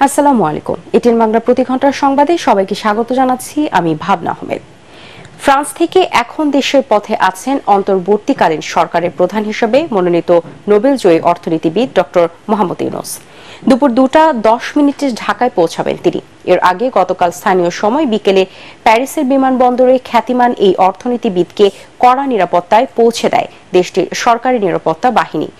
আসসালামু আলাইকুম। এটিএন বাংলা প্রতি ঘন্টার সংবাদে সবাইকে স্বাগত জানাচ্ছি। আমি ভাবনা আহমেদ। ফ্রান্স থেকে এখন দেশের পথে আছেন অন্তর্বর্তীকালীন সরকারের প্রধান হিসেবে মনোনীত নোবেলজয়ী অর্থনীতিবিদ ডক্টর মোহাম্মদ ইউনূস। দুপুর 2:10 ঢাকায় পৌঁছাবেন তিনি। এর আগে গতকাল স্থানীয় সময় বিকেলে প্যারিসের বিমানবন্দরে খ্যাতিমান এই অর্থনীতিবিদকে কড়া নিরাপত্তায় পৌঁছে দেয় দেশটির সরকারি নিরাপত্তা বাহিনী।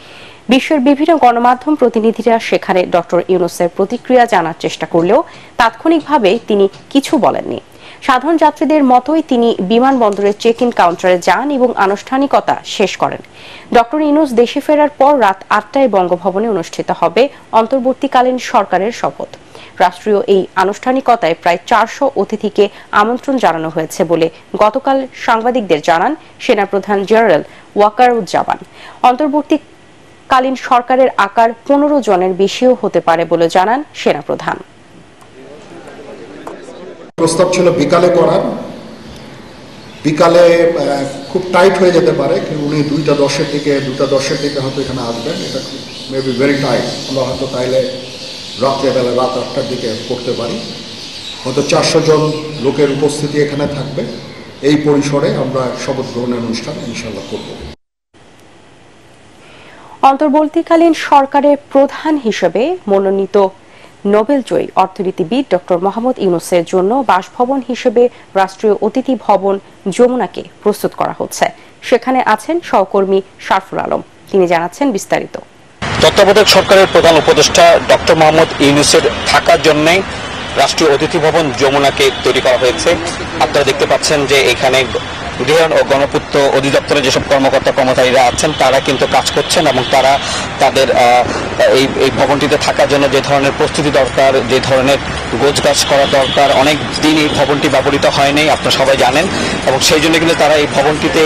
বিশ্বের বিভিন্ন গণমাধ্যম প্রতিনিধিরা সেখানে ডক্টর ইউনূসের প্রতিক্রিয়া জানার চেষ্টা করলেও তাৎক্ষণিকভাবে তিনি কিছু বলেননি। সাধারণ যাত্রীদের মতোই তিনি বিমানবন্দরের চেক ইন কাউন্টারে যান এবং আনুষ্ঠানিকতা শেষ করেন। ডক্টর ইউনূস দেশে ফেরার পর রাত 8টায় বঙ্গভবনে অনুষ্ঠিত হবে অন্তর্বর্তীকালীন সরকারের শপথ। রাষ্ট্রীয় এই আনুষ্ঠানিকতায় প্রায় 400 অতিথিকে আমন্ত্রণ জানানো হয়েছে বলে গতকাল সাংবাদিকদের জানান সেনাপ্রধান জেনারেল ওয়াকারুজ্জামান। অন্তর্বর্তীকালীন সরকারের আকার 15 জনের বেশিও হতে পারে বলে জানান সেনাপ্রধান। প্রস্তাব ছিল বিকালে করার, বিকালে খুব টাইট হয়ে যেতে পারে, কিন্তু উনি 2:10 থেকে হয়তো এখানে আসবেন। এটা মেবি ভেরি টাইট। আমরা হয়তো তাইলে রাত্রেবেলা রাত 8টার দিকে করতে পারি। হয়তো 400 জন লোকের উপস্থিতি এখানে থাকবে। এই পরিসরে আমরা শপথ গ্রহণের অনুষ্ঠান ইনশাল্লাহ করব। অন্তর্বর্তীকালীন সরকারের প্রধান হিসেবে মনোনীত নোবেলজয়ী অর্থনীতিবিদ ডক্টর মোহাম্মদ ইউনূসের জন্য বাসভবন হিসেবে রাষ্ট্রীয় অতিথি ভবন যমুনাকে প্রস্তুত করা হচ্ছে। সেখানে আছেন সহকর্মী শারফুল আলম। তিনি জানাচ্ছেন বিস্তারিত। তত্ত্বাবধায়ক সরকারের প্রধান উপদেষ্টা ডক্টর মোহাম্মদ ইউনূসের থাকার জন্য রাষ্ট্রীয় অতিথি ভবন যমুনাকে তৈরি করা হয়েছে। আপনারা দেখতে পাচ্ছেন যে এখানে গৃহ ও গণপূর্ত অধিদপ্তরের যেসব কর্মকর্তা-কর্মচারীরা আছেন তারা কিন্তু কাজ করছেন এবং তারা তাদের এই ভবনটিতে থাকার জন্য যে ধরনের প্রস্তুতি দরকার, যে ধরনের গোছগাছ করা দরকার, অনেক দিন এই ভবনটি ব্যবহৃত হয়নি, আপনারা সবাই জানেন, এবং সেই জন্য কিন্তু তারা এই ভবনটিতে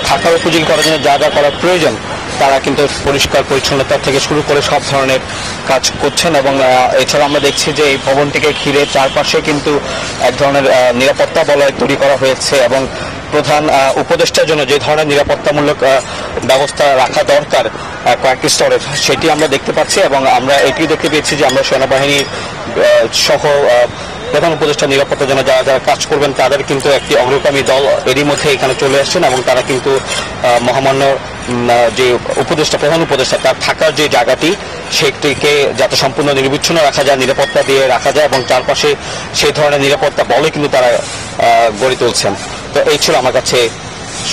থাকার উপযোগী করার জন্য যা যা করার প্রয়োজন তারা কিন্তু পরিষ্কার পরিচ্ছন্নতা থেকে শুরু করে সব ধরনের কাজ করছেন। এবং এছাড়া আমরা দেখছি যে এই ভবনটিকে ঘিরে চারপাশে কিন্তু এক ধরনের নিরাপত্তা বলয় তৈরি করা হয়েছে এবং প্রধান উপদেষ্টার জন্য যে ধরনের নিরাপত্তামূলক ব্যবস্থা রাখা দরকার কয়েকটি স্তরের, সেটি আমরা দেখতে পাচ্ছি। এবং আমরা এটিও দেখতে পেয়েছি যে আমরা সেনাবাহিনী সহ প্রধান উপদেষ্টা নিরাপত্তার জন্য যারা যারা কাজ করবেন তাদের কিন্তু একটি অগ্রগামী দল এরই মধ্যে এখানে চলে আসছেন এবং তারা কিন্তু মহামান্য যে উপদেষ্টা, প্রধান উপদেষ্টা, তার থাকার যে জায়গাটি সেটিকে যাতে সম্পূর্ণ নির্বিচ্ছিন্ন রাখা যায়, নিরাপত্তা দিয়ে রাখা যায় এবং চারপাশে সেই ধরনের নিরাপত্তা বলে কিন্তু তারা গড়ে তুলছেন। তো এই ছিল আমার কাছে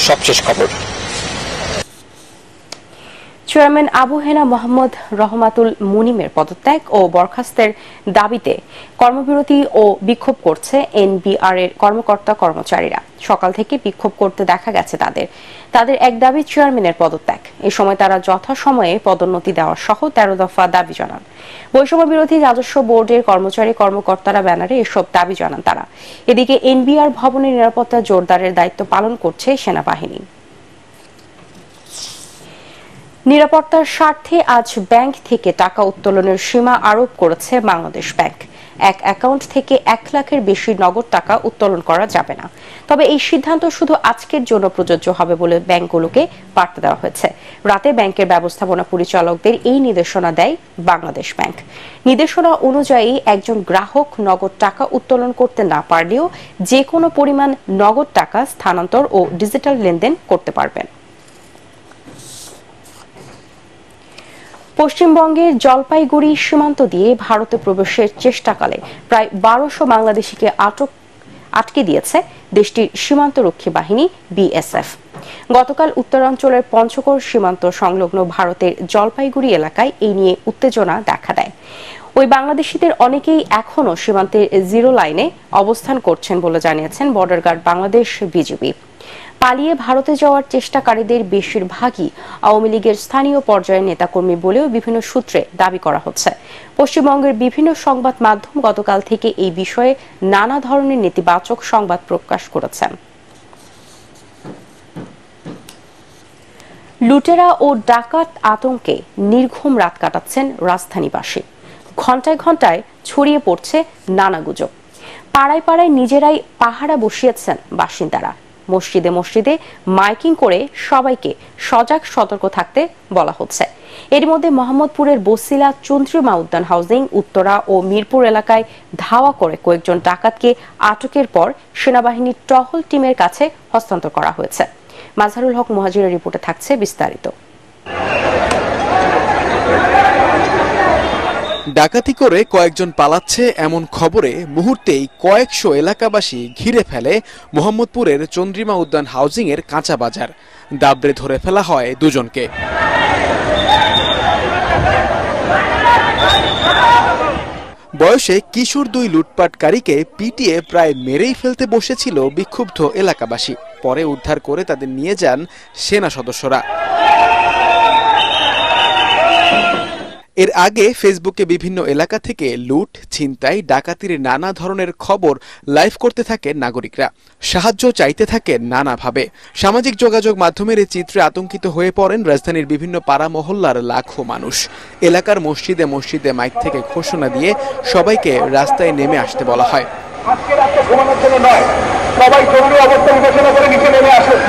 সবশেষ খবর। চেয়ারম্যান আবু হেনা মোহাম্মদ রহমাতুল মুনিমের পদত্যাগ ও বরখাস্তের দাবিতে কর্মবিরতি ও বিক্ষোভ করছে এনবিআর এর কর্মকর্তা কর্মচারীরা। সকাল থেকে বিক্ষোভ করতে দেখা গেছে তাদের এক দাবি চেয়ারম্যানের পদত্যাগ। এ সময় তারা যথাসময়ে পদোন্নতি দেওয়া সহ 13 দফা দাবি জানান। বৈষম্য বিরোধী রাজস্ব বোর্ডের কর্মকর্তারা ব্যানারে এসব দাবি জানান তারা। এদিকে এনবিআর ভবনের নিরাপত্তা জোরদারের দায়িত্ব পালন করছে সেনাবাহিনী। নিরাপত্তার স্বার্থে আজ ব্যাংক থেকে টাকা উত্তোলনের সীমা আরোপ করেছে বাংলাদেশ ব্যাংক। এক অ্যাকাউন্ট থেকে 1 লাখের বেশি নগদ টাকা উত্তোলন করা যাবে না। তবে এই সিদ্ধান্ত শুধু আজকের জন্য প্রযোজ্য হবে বলে ব্যাংকগুলোকে বার্তা দেওয়া হয়েছে। রাতে ব্যাংকের ব্যবস্থাপনা পরিচালকদের এই নির্দেশনা দেয় বাংলাদেশ ব্যাংক। নির্দেশনা অনুযায়ী একজন গ্রাহক নগদ টাকা উত্তোলন করতে না পারলেও যে কোনো পরিমাণ নগদ টাকা স্থানান্তর ও ডিজিটাল লেনদেন করতে পারবেন। পশ্চিমবঙ্গের জলপাইগুড়ি সীমান্ত দিয়ে ভারতে প্রবেশের চেষ্টাকালে প্রায় 1200 বাংলাদেশিকে আটকে দিয়েছে দেশটির সীমান্তরক্ষী বাহিনী বিএসএফ। গতকাল উত্তরাঞ্চলের পঞ্চগড় সীমান্ত সংলগ্ন ভারতের জলপাইগুড়ি এলাকায় এই নিয়ে উত্তেজনা দেখা দেয়। ওই বাংলাদেশিদের অনেকেই এখনও সীমান্তের জিরো লাইনে অবস্থান করছেন বলে জানিয়েছেন বর্ডার গার্ড বাংলাদেশ বিজিবি। পালিয়ে ভারতে যাওয়ার চেষ্টাকারীদের বেশিরভাগই আওয়ামী লীগের স্থানীয় পর্যায়ের নেতাকর্মী বলেও বিভিন্ন সূত্রে দাবি করা হচ্ছে। পশ্চিমবঙ্গের বিভিন্ন সংবাদ মাধ্যম গতকাল থেকে এই বিষয়ে নানা ধরনের নেতিবাচক সংবাদ প্রকাশ করেছেন। লুটেরা ও ডাকাত আতঙ্কে নির্ঘুম রাত কাটাচ্ছেন রাজধানীবাসী। ঘণ্টায় ঘণ্টায় ছড়িয়ে পড়ছে নানা গুজব। পাড়ায় পাড়ায় নিজেরাই পাহারা বসিয়েছেন বাসিন্দারা। মসজিদে মসজিদে মাইকিং করে সবাইকে সজাগ সতর্ক থাকতে বলা হচ্ছে। এর মধ্যে মোহাম্মদপুরের বসিলা চন্দ্রিমা উদ্যান হাউজিং, উত্তরা ও মিরপুর এলাকায় ধাওয়া করে কয়েকজন ডাকাতকে আটকের পর সেনাবাহিনীর টহল টিমের কাছে হস্তান্তর করা হয়েছে। মাজহারুল হক মুহাজিরের রিপোর্টে থাকছে বিস্তারিত। ডাকাতি করে কয়েকজন পালাচ্ছে এমন খবরে মুহূর্তেই কয়েকশো এলাকাবাসী ঘিরে ফেলে মোহাম্মদপুরের চন্দ্রিমা উদ্যান হাউজিং এর কাঁচা বাজার। দাবড়ে ধরে ফেলা হয় দুজনকে। বয়সে কিশোর দুই লুটপাটকারীকে পিটিয়ে প্রায় মেরেই ফেলতে বসেছিল বিক্ষুব্ধ এলাকাবাসী। পরে উদ্ধার করে তাদের নিয়ে যান সেনা সদস্যরা। এর আগে ফেসবুকে বিভিন্ন এলাকা থেকে লুট, ছিনতাই, ডাকাতির নানা ধরনের খবর লাইভ করতে থাকেন নাগরিকরা। সাহায্য চাইতে থাকেন নানাভাবে। সামাজিক যোগাযোগ মাধ্যমের এই চিত্রে আতঙ্কিত হয়ে পড়েন রাজধানীর বিভিন্ন পাড়া মহল্লার লাখো মানুষ। এলাকার মসজিদে মসজিদে মাইক থেকে ঘোষণা দিয়ে সবাইকে রাস্তায় নেমে আসতে বলা হয়। আজকে রাতে ঘুমানোর জন্য নয়, সবাই জরুরি অবস্থা ঘোষণা করে নিচে নেমে আসুন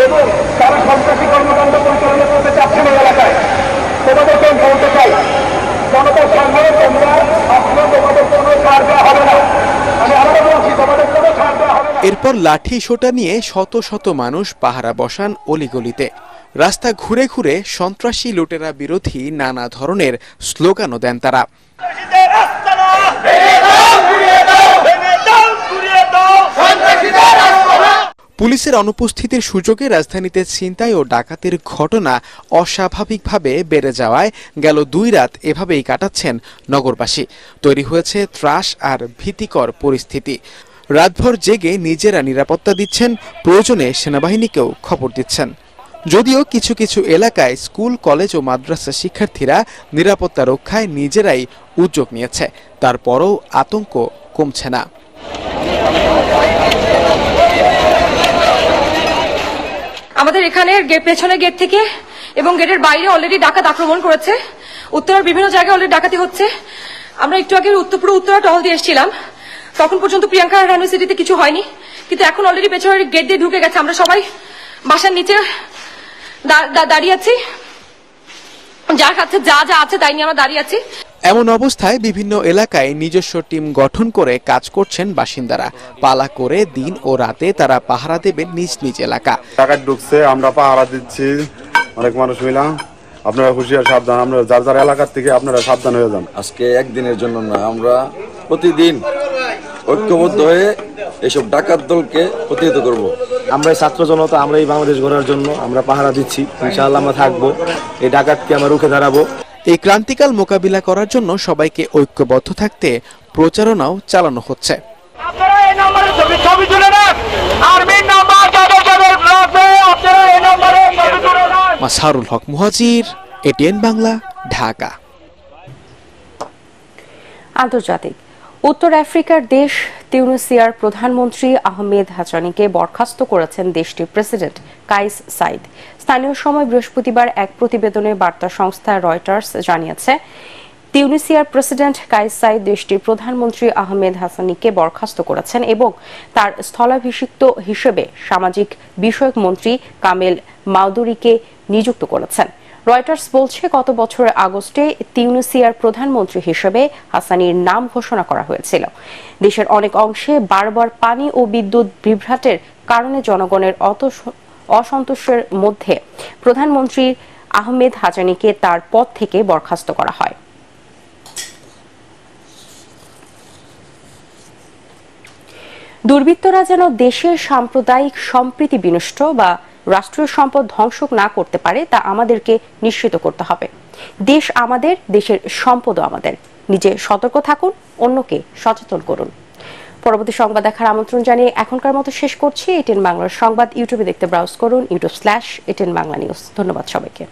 এবং তারা সন্ত্রাসী কর্মকাণ্ড পরিচালনা করতে চাচ্ছেন এই এলাকায়। তোমাদেরকে আমি বলতে চাই, জনতার সামনে তোমরা আসলে তোমাদের কোনো ছাড় দেওয়া হবে না। আমি আরো বলছি, তোমাদের কোনো ছাড় দেওয়া হবে না। এরপর লাঠি সোটা নিয়ে শত শত মানুষ পাহারা বসান অলিগলিতে। রাস্তা ঘুরে ঘুরে সন্ত্রাসী লুটেরা বিরোধী নানা ধরনের স্লোগানও দেন তারা। পুলিশের অনুপস্থিতির সুযোগে রাজধানীতে ছিনতাই ও ডাকাতির ঘটনা অস্বাভাবিকভাবে বেড়ে যাওয়ায় গেল 2 রাত এভাবেই কাটাচ্ছেন নগরবাসী। তৈরি হয়েছে ত্রাস আর ভীতিকর পরিস্থিতি। রাতভর জেগে নিজেরা নিরাপত্তা দিচ্ছেন, প্রয়োজনে সেনাবাহিনীকেও খবর দিচ্ছেন। যদিও কিছু কিছু এলাকায় স্কুল, কলেজ ও মাদ্রাসা শিক্ষার্থীরা নিরাপত্তা রক্ষায় নিজেরাই উদ্যোগ নিয়েছে, তারপরও আতঙ্ক কমছে না। আমাদের এখানের পেছনের গেট থেকে এবং গেটের বাইরে অলরেডি ডাকাত আক্রমণ করেছে। উত্তরার বিভিন্ন জায়গায় অলরেডি ডাকাতি হচ্ছে। আমরা একটু আগে উত্তরা টহল দিয়ে এসেছিলাম, তখন পর্যন্ত প্রিয়াঙ্কা ইউনিভার্সিটিতে কিছু হয়নি, কিন্তু এখন অলরেডি পেছনের গেট দিয়ে ঢুকে গেছে। আমরা সবাই বাসার নিচে দাঁড়িয়ে আছি, যার কাছে যা যা আছে তাই নিয়ে আমরা দাঁড়িয়ে আছি। এমন অবস্থায় বিভিন্ন এলাকায় নিজস্ব টিম গঠন করে কাজ করছেন বাসিন্দারা। পালা করে দিন ও রাতে তারা পাহারা দেবেন নিজ নিজ এলাকা। ডাকাত ঢুকছে, আমরা পাহারা দিচ্ছি, অনেক মানুষ মিলা। আপনারা হুঁশিয়ার, সাবধান। আমরা যার যার এলাকার থেকে আপনারা সাবধান হয়ে যান। আজকে একদিনের জন্য না, আমরা প্রতিদিন ঐক্যবদ্ধ হয়ে এইসব ডাকাত দলকে প্রতিহত করব। আমরা ছাত্র জনতা, আমরা এই বাংলাদেশ গড়ার জন্য আমরা পাহারা দিচ্ছি। ইনশাআল্লাহ আমরা থাকবো, এই ডাকাতকে আমরা রুখে দাঁড়াবো। এই ক্রান্তিকাল মোকাবিলা করার জন্য সবাইকে ঐক্যবদ্ধ থাকতে প্রচারণাও চালানো হচ্ছে। মাজহারুল হক মুহাজির, এটিএন বাংলা, ঢাকা। আন্তর্জাতিক। উত্তর আফ্রিকার দেশ তিউনিসিয়ার প্রধানমন্ত্রী আহমেদ হাসানিকে বরখাস্ত করেছেন দেশটির প্রেসিডেন্ট কাইস সাইদ। স্থানীয় সময় বৃহস্পতিবার এক প্রতিবেদনে বার্তা সংস্থা রয়টার্স জানিয়েছে, তিউনিসিয়ার প্রেসিডেন্ট কাইস সাইদ দেশটির প্রধানমন্ত্রী আহমেদ হাসানিকে বরখাস্ত করেছেন এবং তার স্থলাভিষিক্ত হিসেবে সামাজিক বিষয়ক মন্ত্রী কামেল মাউদুরিকে নিযুক্ত করেছেন। রয়টার্স বলছে, গত বছরের আগস্টে তিউনিসিয়ার প্রধানমন্ত্রী হিসেবে হাসানির নাম ঘোষণা করা হয়েছিল। দেশের অনেক অংশে বারবার পানি ও বিদ্যুৎ বিভ্রাটের কারণে জনগণের অসন্তোষের মধ্যে প্রধানমন্ত্রী আহমেদ হাসানিকে তার পদ থেকে বরখাস্ত করা হয়। দুর্বৃত্তরা যেন দেশের সাম্প্রদায়িক সম্প্রীতি বিনষ্ট বা রাষ্ট্রীয় সম্পদ ধ্বংস না করতে পারে তা আমাদেরকে নিশ্চিত করতে হবে। দেশ আমাদের, দেশের সম্পদও আমাদের। নিজে সতর্ক থাকুন, অন্যকে সচেতন করুন। পরবর্তী সংবাদ দেখার আমন্ত্রণ জানিয়ে এখনকার মতো শেষ করছি। এটিএন বাংলার সংবাদ ইউটিউবে দেখতে ব্রাউজ করুন, youtube/এটিএন বাংলা নিউজ। ধন্যবাদ সবাইকে।